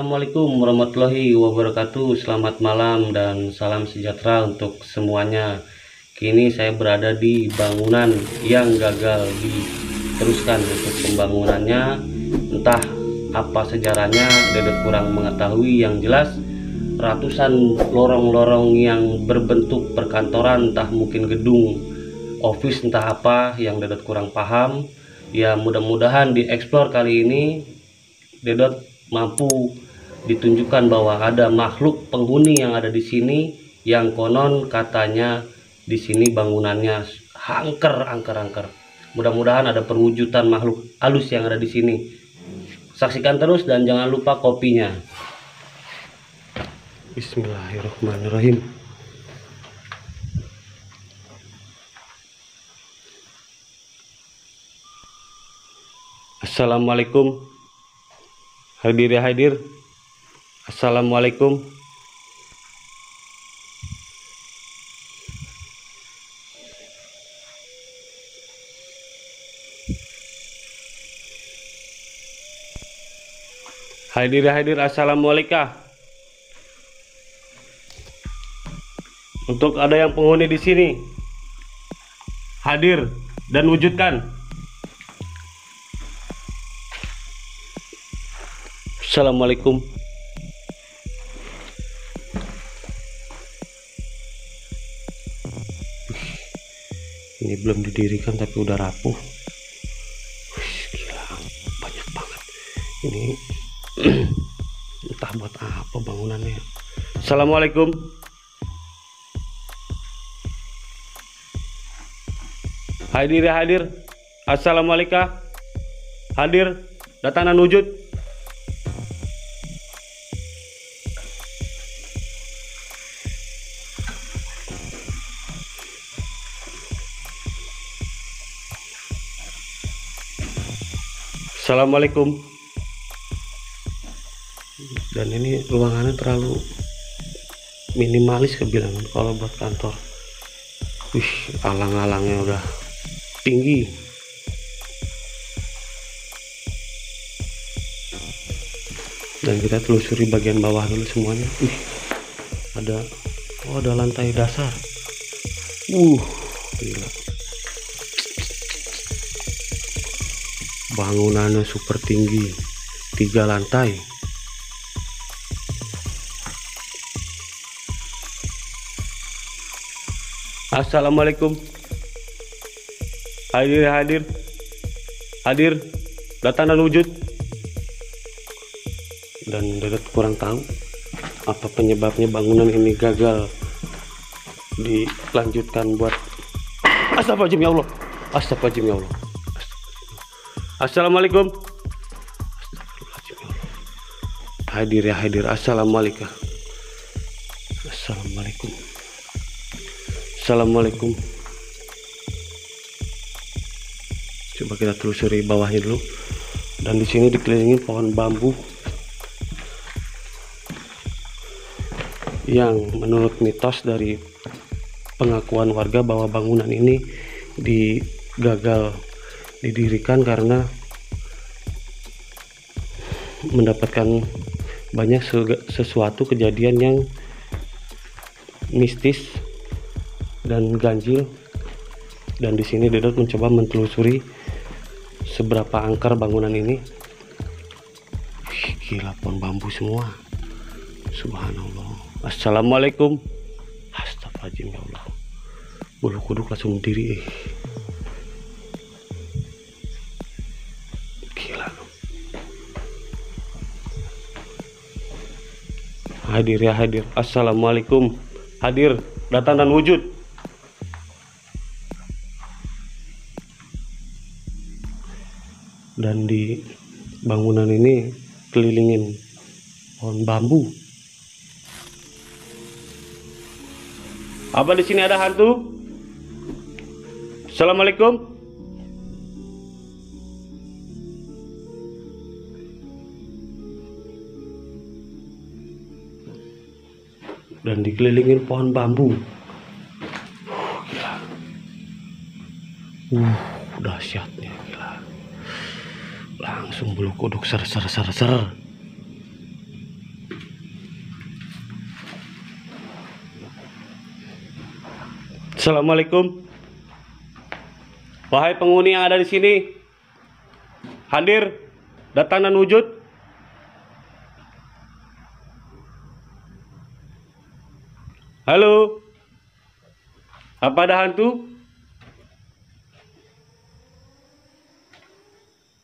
Assalamualaikum warahmatullahi wabarakatuh. Selamat malam dan salam sejahtera untuk semuanya. Kini saya berada di bangunan yang gagal diteruskan untuk pembangunannya. Entah apa sejarahnya, Dedot kurang mengetahui. Yang jelas ratusan lorong-lorong yang berbentuk perkantoran, entah mungkin gedung office, entah apa yang Dedot kurang paham. Ya, mudah-mudahan dieksplor kali ini Dedot mampu ditunjukkan bahwa ada makhluk penghuni yang ada di sini, yang konon katanya di sini bangunannya angker. Mudah-mudahan ada perwujudan makhluk halus yang ada di sini. Saksikan terus dan jangan lupa kopinya. Bismillahirrahmanirrahim. Assalamualaikum. Hadir ya hadir. Assalamualaikum. Hadir ya hadir. Assalamualaikum. Untuk ada yang penghuni di sini, hadir dan wujudkan. Assalamualaikum. Ini belum didirikan tapi udah rapuh. Gila, banyak banget. Ini entah buat apa bangunannya. Assalamualaikum. Hadir ya hadir. Assalamualaikum. Hadir, datang dan wujud. Assalamualaikum. Dan ini ruangannya terlalu minimalis kebilang kalau buat kantor. Wih, alang-alangnya udah tinggi. Dan kita telusuri bagian bawah dulu semuanya. Wih, ada lantai dasar. Gila. Bangunannya super tinggi, 3 lantai. Assalamualaikum. Hadir, datang dan wujud. Dan Dedot kurang tahu apa penyebabnya bangunan ini gagal dilanjutkan buat. Astagfirullahaladzim ya Allah. Astagfirullahaladzim ya Allah. Assalamualaikum. Hadir ya hadir. Assalamualaikum. Assalamualaikum. Coba kita telusuri bawahnya dulu. Dan di sini dikelilingi pohon bambu yang menurut mitos dari pengakuan warga bahwa bangunan ini gagal didirikan karena mendapatkan banyak sesuatu kejadian yang mistis dan ganjil. Dan di sini Dedot mencoba mentelusuri seberapa angker bangunan ini. Gila, pohon bambu semua. Subhanallah. Assalamualaikum. Astagfirullahaladzim ya Allah. Bulu kuduk langsung berdiri. Hadir ya hadir. Assalamualaikum. Hadir, datang dan wujud. Dan di bangunan ini kelilingin pohon bambu. Apa di sini ada hantu? Assalamualaikum. Dan dikelilingin pohon bambu. Gila. Dahsyatnya gila. Langsung bulu kuduk ser. Assalamualaikum. Wahai penghuni yang ada di sini, hadir, datang dan wujud. Halo. Apa ada hantu?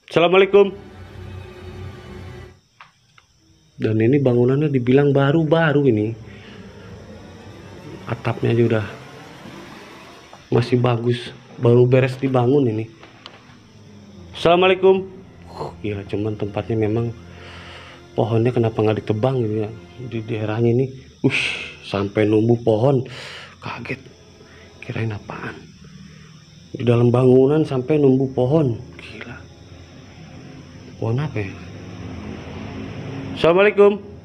Assalamualaikum. Dan ini bangunannya dibilang baru-baru ini. Atapnya aja udah masih bagus, baru beres dibangun ini. Assalamualaikum. Gila, cuman tempatnya memang pohonnya kenapa nggak ditebang gitu ya di daerahnya ini. Sampai numbuh pohon, kaget, kirain apaan. Di dalam bangunan sampai numbuh pohon, gila. Pohon apa ya? Assalamualaikum.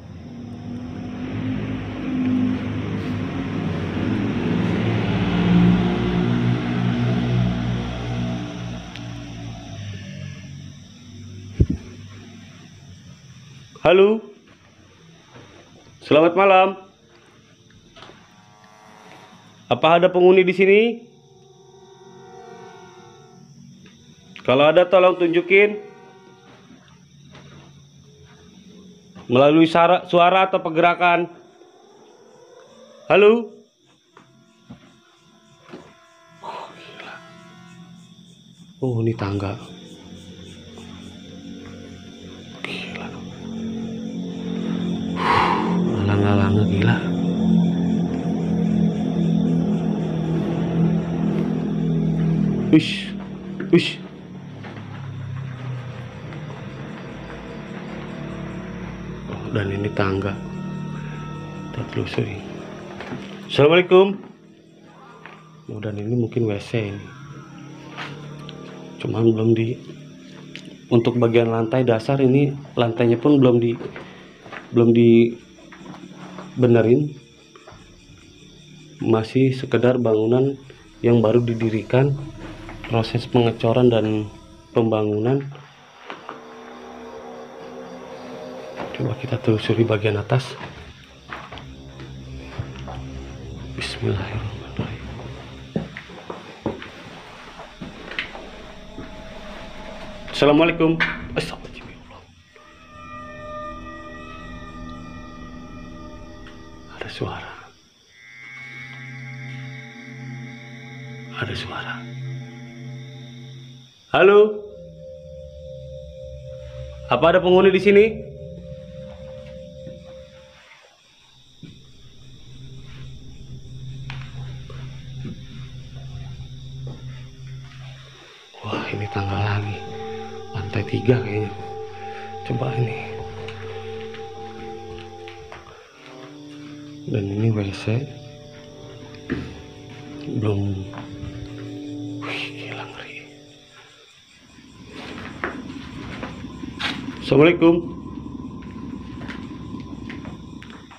Halo. Selamat malam. Apa ada penghuni di sini? Kalau ada tolong tunjukin melalui suara atau pergerakan. Halo. Oh, ini tangga. Gila. Alang-alangnya gila. Ush. Oh, dan ini tangga. Kita telusuri. Assalamualaikum. Oh, dan ini mungkin WC ini. Cuman belum untuk bagian lantai dasar ini, lantainya pun belum dibenerin. Masih sekedar bangunan yang baru didirikan, proses pengecoran dan pembangunan. Coba kita telusuri bagian atas. Bismillahirrahmanirrahim. Assalamualaikum. Astagfirullah. Ada suara. Ada suara. Halo. Apa ada penghuni di sini? Wah, ini tangga lagi. Lantai 3 kayaknya. Coba ini. Dan ini WC. Belum. Wih, gila, ngeri. Assalamualaikum.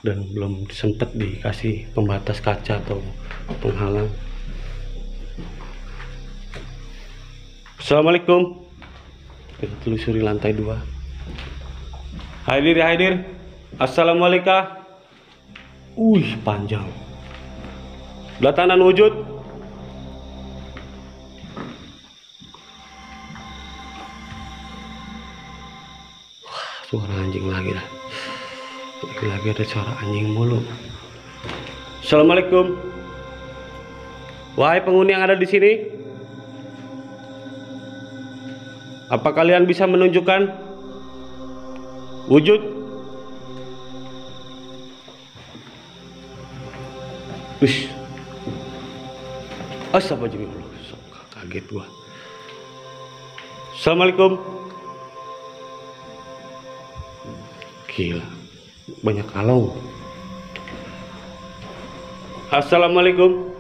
Dan belum sempat dikasih pembatas kaca atau penghalang. Assalamualaikum. Kita telusuri lantai 2. Hadir. Assalamualaikum. Panjang. Datang dan wujud. Wah, suara anjing lagi dah. Lagi ada suara anjing mulu. Assalamualaikum. Wahai penghuni yang ada di sini, apa kalian bisa menunjukkan wujud? Astagfirullah. Kaget gua. Assalamualaikum. Gila, banyak kalong. Assalamualaikum.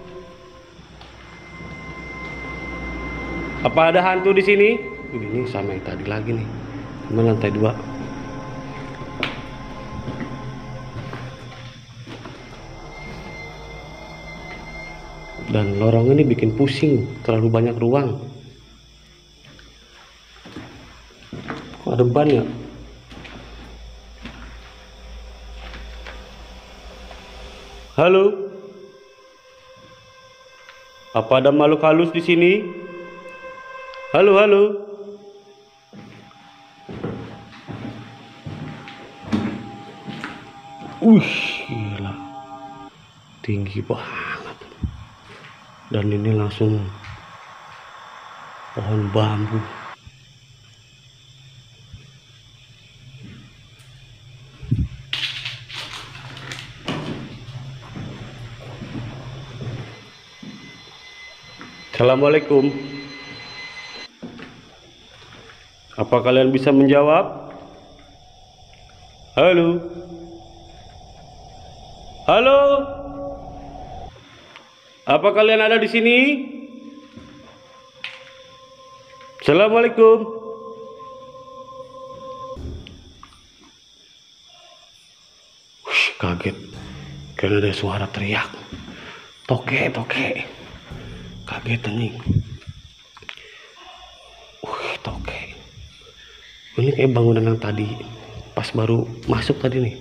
Apa ada hantu di sini? Ini sama yang tadi lagi nih, cuma lantai 2. Dan lorong ini bikin pusing, terlalu banyak ruang. Kok ada ban ya? Halo. Apa ada makhluk halus di sini? Halo, halo. Gila. Tinggi banget. Dan ini langsung pohon bambu. Assalamualaikum. Apa kalian bisa menjawab? Halo. Halo. Apa kalian ada di sini? Assalamualaikum. Kaget. Karena ada suara teriak. Toke, toke. Kaget anjing. Toke. Ini kayak bangunan yang tadi pas baru masuk tadi nih.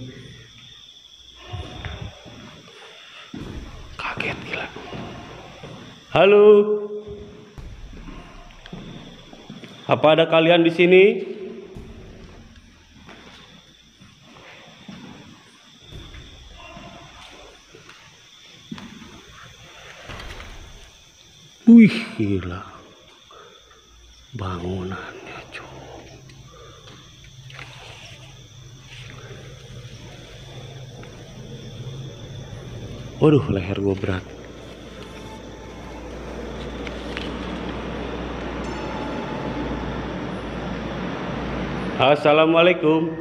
Kaget gila. Halo. Apa ada kalian di sini? Wih, gila. Bangunannya, cuy. Waduh, leher gue berat. Assalamualaikum.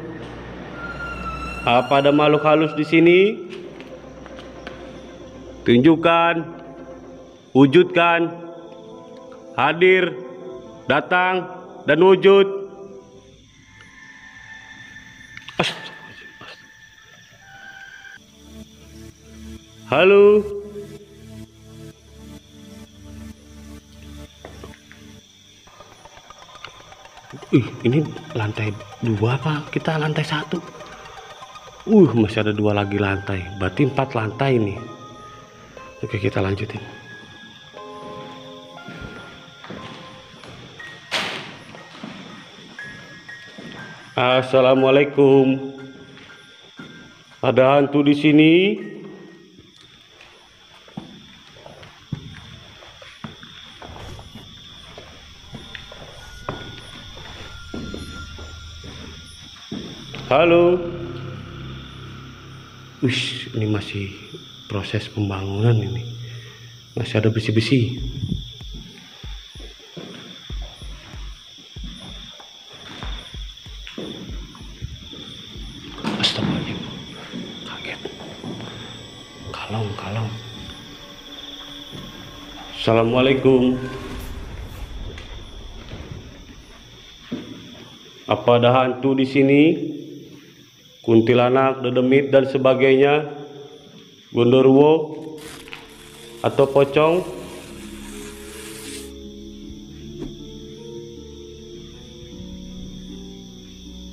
Apa ada makhluk halus di sini? Tunjukkan, wujudkan, hadir, datang, dan wujud. Halo. Ini lantai 2 apa? Kita lantai 1. Masih ada 2 lagi lantai. Berarti 4 lantai nih. Oke, kita lanjutin. Assalamualaikum. Ada hantu di sini? Halo. Ini masih proses pembangunan ini. Masih ada besi-besi. Astagfirullahaladzim. Kaget. Kalong. Assalamualaikum. Apa ada hantu di sini? Kuntilanak, dedemit dan sebagainya, gondorwo atau pocong.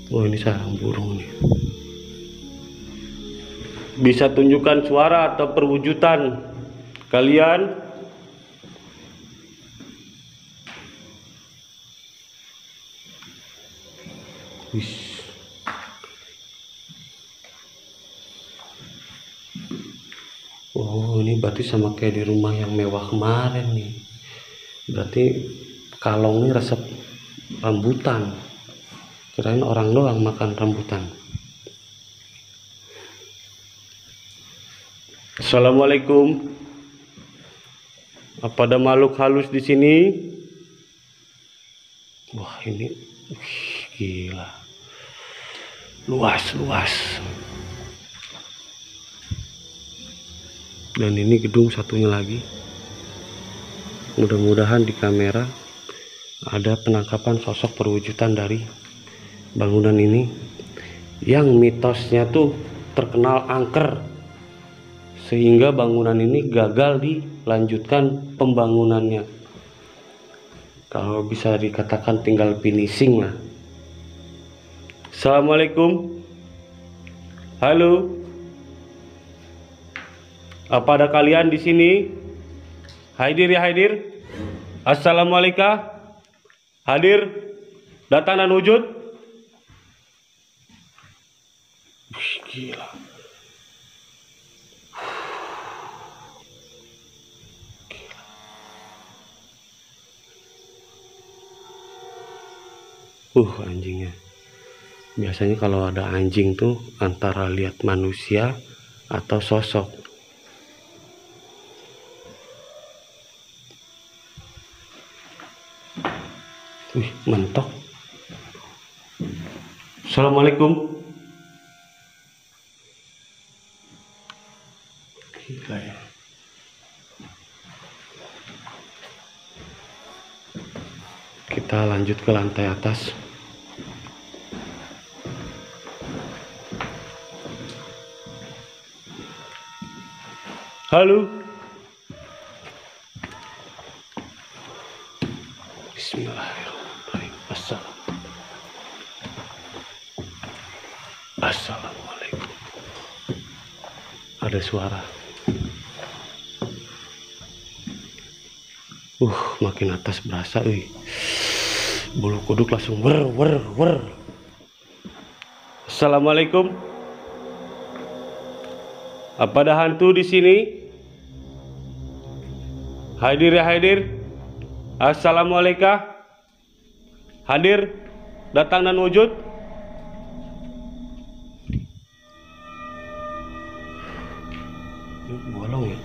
Ini sarang burung nih. Bisa tunjukkan suara atau perwujudan kalian? Ini berarti sama kayak di rumah yang mewah kemarin nih. Berarti kalongnya resep rambutan. Kirain orang doang makan rambutan. Assalamualaikum. Apa ada makhluk halus di sini? Wah, ini gila. Luas. Dan ini gedung satunya lagi. Mudah-mudahan di kamera ada penangkapan sosok perwujudan dari bangunan ini yang mitosnya tuh terkenal angker, sehingga bangunan ini gagal dilanjutkan pembangunannya. Kalau bisa dikatakan tinggal finishing lah. Assalamualaikum. Halo. Apa ada kalian di sini? Hadir ya hadir. Assalamualaikum. Hadir. Datang dan wujud. Wih, gila. Anjingnya. Biasanya kalau ada anjing tuh antara lihat manusia atau sosok. Wih, mentok. Assalamualaikum. Gila ya. Kita lanjut ke lantai atas. Halo. Bismillahirrahmanirrahim. Assalamualaikum. Ada suara. Makin atas berasa, bulu kuduk langsung wer. Assalamualaikum. Apa ada hantu di sini? Hadir ya hadir. Assalamualaikum. Hadir, datang dan wujud. Bolong ya.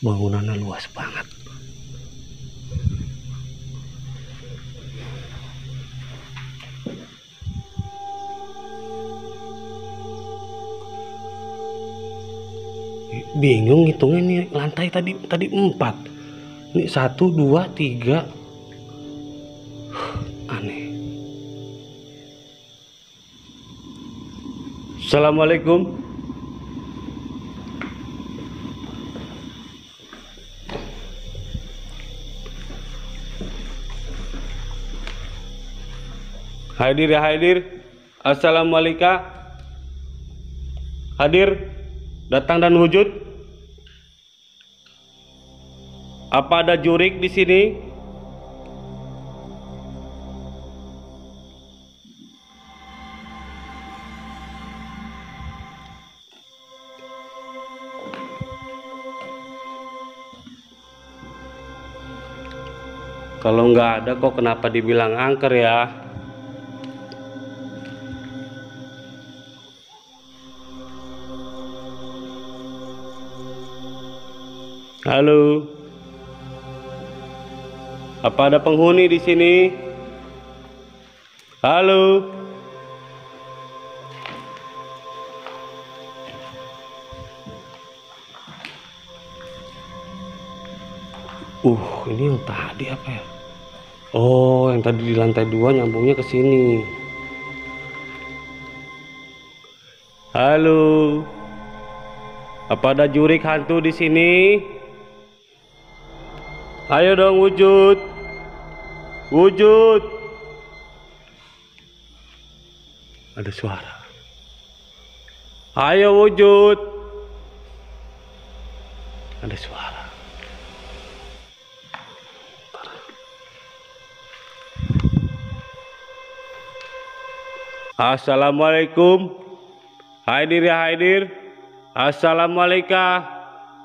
Bangunannya luas banget. Bingung hitungnya nih, lantai tadi 4. Ini 1, 2, 3. Aneh. Assalamualaikum. Hadir ya hadir. Assalamualaikum. Hadir, datang dan wujud. Apa ada jurik di sini? Kalau nggak ada kok kenapa dibilang angker ya? Halo. Apa ada penghuni di sini? Halo. Ini yang tadi apa ya? Oh, yang tadi di lantai 2 nyambungnya ke sini. Halo. Apa ada jurik hantu di sini? Ayo dong wujud. Wujud. Ada suara. Ayo wujud. Ada suara. Assalamualaikum. Hadir ya hadir. Assalamualaikum.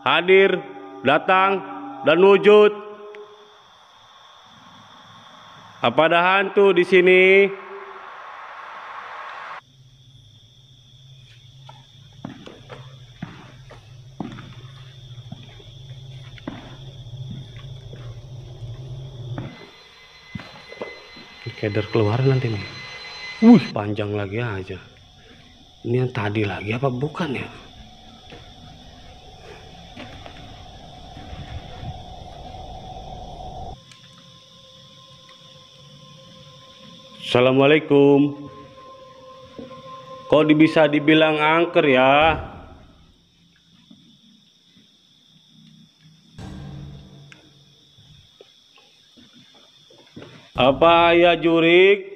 Hadir, datang dan wujud. Apa ada hantu di sini? Keder keluar nanti nih. Panjang lagi aja. Ini yang tadi lagi apa bukan ya? Assalamualaikum. Kok bisa dibilang angker ya? Apa ya Jurik?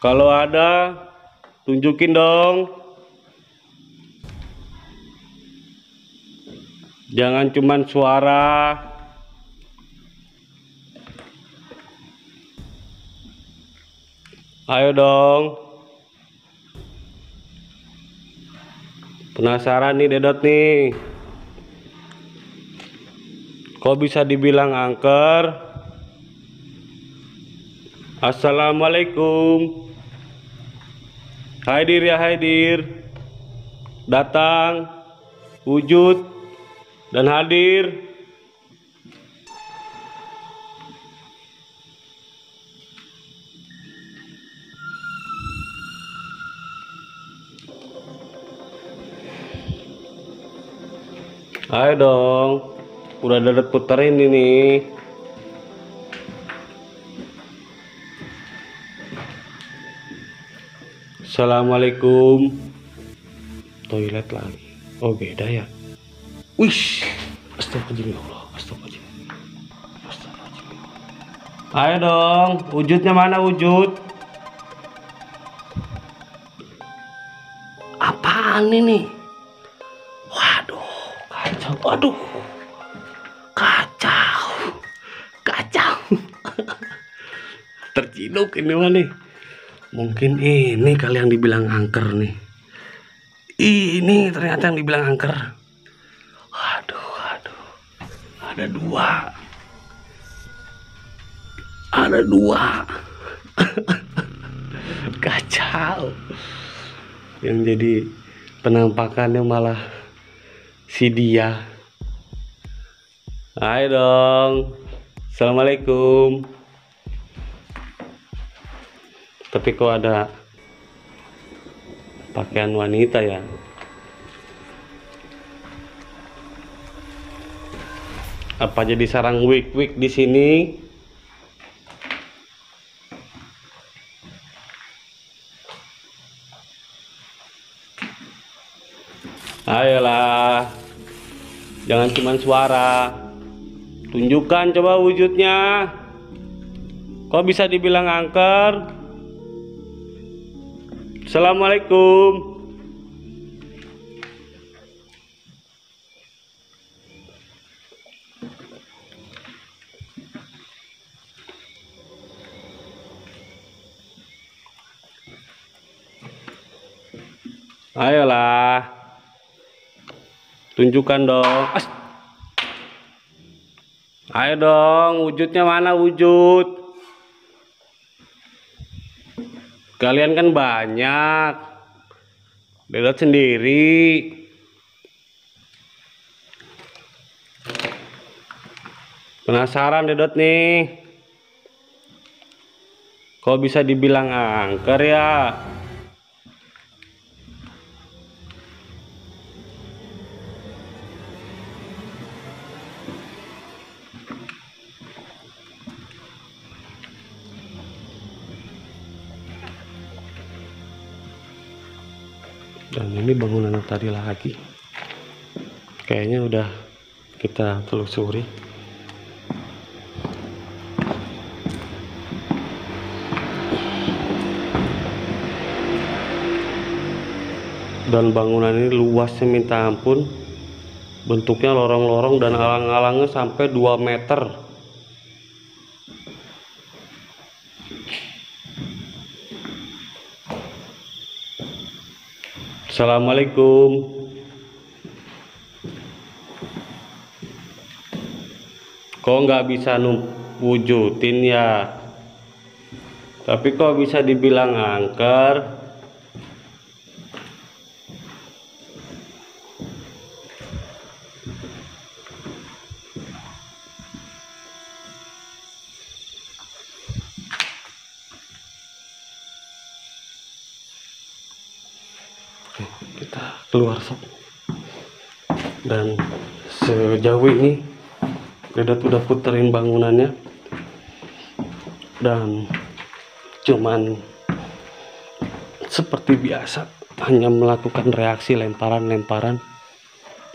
Kalau ada, tunjukin dong. Jangan cuman suara. Ayo dong. Penasaran nih Dedot nih. Kok bisa dibilang angker? Assalamualaikum. Haidir ya Haidir. Datang, wujud, dan hadir. Ayo dong. Udah Dedot puterin ini. Assalamualaikum. Toilet lagi. Oh beda ya. Wish. Astagfirullah. Astagfirullah. Astagfirullah. Ayo dong. Wujudnya mana wujud? Apaan ini? Waduh. Kacau. Waduh. Kacau. Kacau. Terciduk ini mah nih. Mungkin ini kali yang dibilang angker nih. Ini ternyata yang dibilang angker. Waduh, waduh. Ada dua. Ada dua. Kacau. Yang jadi penampakannya malah si dia. Ayo dong. Assalamualaikum. Tapi kok ada pakaian wanita ya? Apa jadi sarang wig di sini? Ayolah, jangan cuma suara, tunjukkan coba wujudnya. Kok bisa dibilang angker? Assalamualaikum. Ayolah, tunjukkan dong. Ayo dong, wujudnya mana wujud? Kalian kan banyak, Dedot sendiri. Penasaran Dedot nih. Kok bisa dibilang angker ya? Dan ini bangunan tadi lagi. Kayaknya udah kita telusuri. Dan bangunan ini luasnya minta ampun. Bentuknya lorong-lorong dan alang-alangnya sampai 2 meter. Assalamualaikum. Kok nggak bisa wujudin ya? Tapi kok bisa dibilang angker? Kita keluar sob. Dan sejauh ini Dedot udah puterin bangunannya dan cuman seperti biasa hanya melakukan reaksi lemparan-lemparan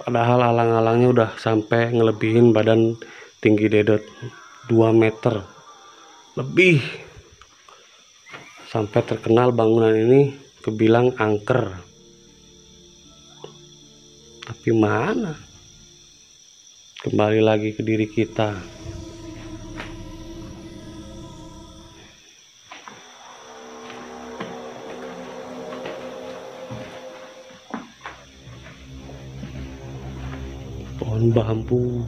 padahal alang-alangnya udah sampai ngelebihin badan tinggi Dedot 2 meter lebih. Sampai terkenal bangunan ini kebilang angker. Tapi mana? Kembali lagi ke diri kita. Pohon bambu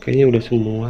kayaknya udah semua.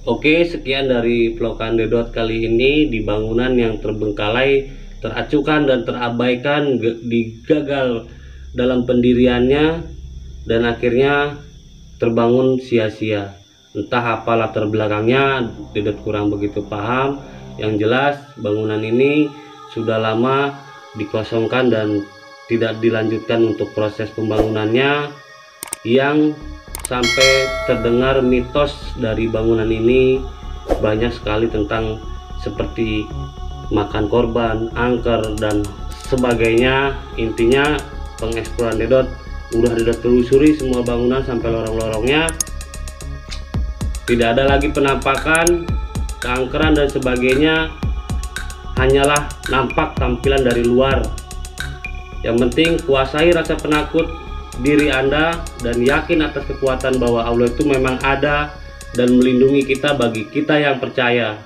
Oke, sekian dari vlogan Dedot kali ini di bangunan yang terbengkalai, teracukan dan terabaikan, digagal dalam pendiriannya dan akhirnya terbangun sia-sia. Entah apa latar belakangnya, Dedot kurang begitu paham. Yang jelas bangunan ini sudah lama dikosongkan dan tidak dilanjutkan untuk proses pembangunannya, yang sampai terdengar mitos dari bangunan ini banyak sekali tentang seperti makan korban, angker dan sebagainya. Intinya pengeksploran Dedot udah Dedot telusuri semua bangunan sampai lorong-lorongnya. Tidak ada lagi penampakan keangkeran dan sebagainya, hanyalah nampak tampilan dari luar. Yang penting kuasai rasa penakut diri Anda dan yakin atas kekuatan bahwa Allah itu memang ada dan melindungi kita bagi kita yang percaya.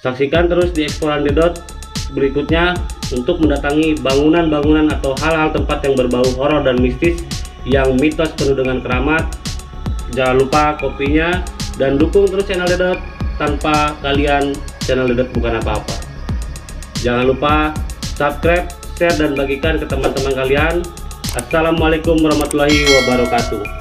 Saksikan terus di Eksploran Dedot berikutnya untuk mendatangi bangunan-bangunan atau hal-hal tempat yang berbau horor dan mistis yang mitos penuh dengan keramat. Jangan lupa kopinya dan dukung terus channel Dedot. Tanpa kalian channel Dedot bukan apa-apa. Jangan lupa subscribe, share dan bagikan ke teman-teman kalian. Assalamualaikum warahmatullahi wabarakatuh.